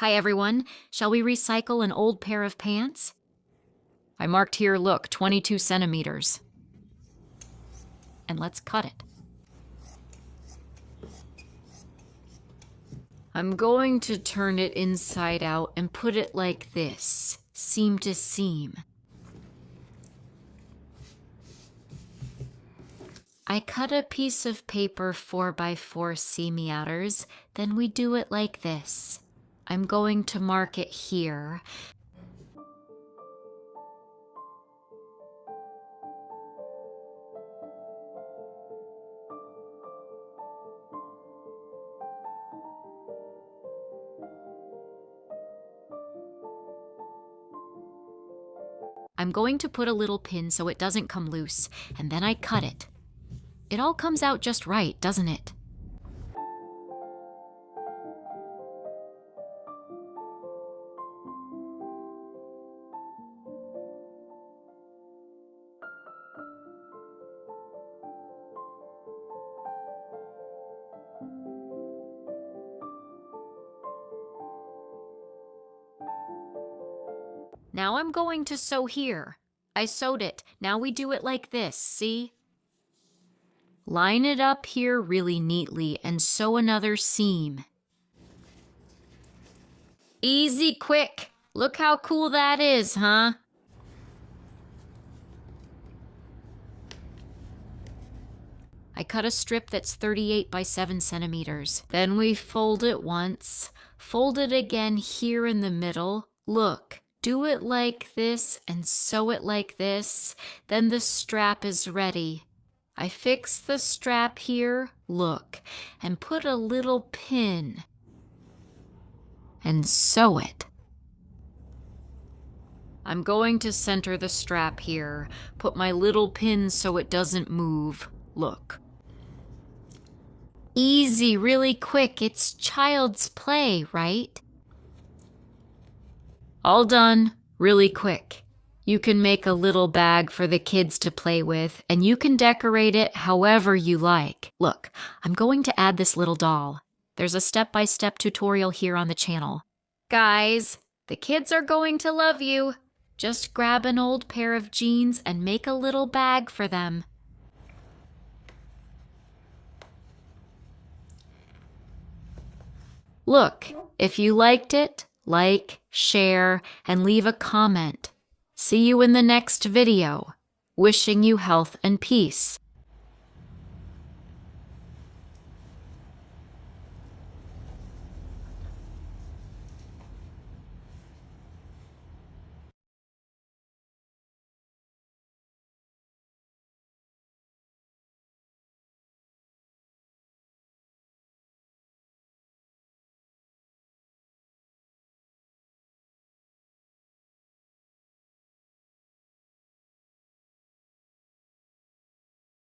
Hi everyone, shall we recycle an old pair of pants? I marked here, look, 22 centimeters. And let's cut it. I'm going to turn it inside out and put it like this, seam to seam. I cut a piece of paper 4x4 seam-outer's, then we do it like this. I'm going to mark it here. I'm going to put a little pin so it doesn't come loose, and then I cut it. It all comes out just right, doesn't it? Now I'm going to sew here. I sewed it. Now we do it like this, see? Line it up here really neatly and sew another seam. Easy, quick. Look how cool that is, huh? I cut a strip that's 38 by 7 centimeters. Then we fold it once, fold it again here in the middle. Look. Do it like this and sew it like this, then the strap is ready. I fix the strap here, look, and put a little pin and sew it. I'm going to center the strap here, put my little pin so it doesn't move, look. Easy, really quick, it's child's play, right? All done, really quick. You can make a little bag for the kids to play with, and you can decorate it however you like. Look, I'm going to add this little doll. There's a step-by-step tutorial here on the channel. Guys, the kids are going to love you. Just grab an old pair of jeans and make a little bag for them. Look, if you liked it, like, share, and leave a comment. See you in the next video. Wishing you health and peace.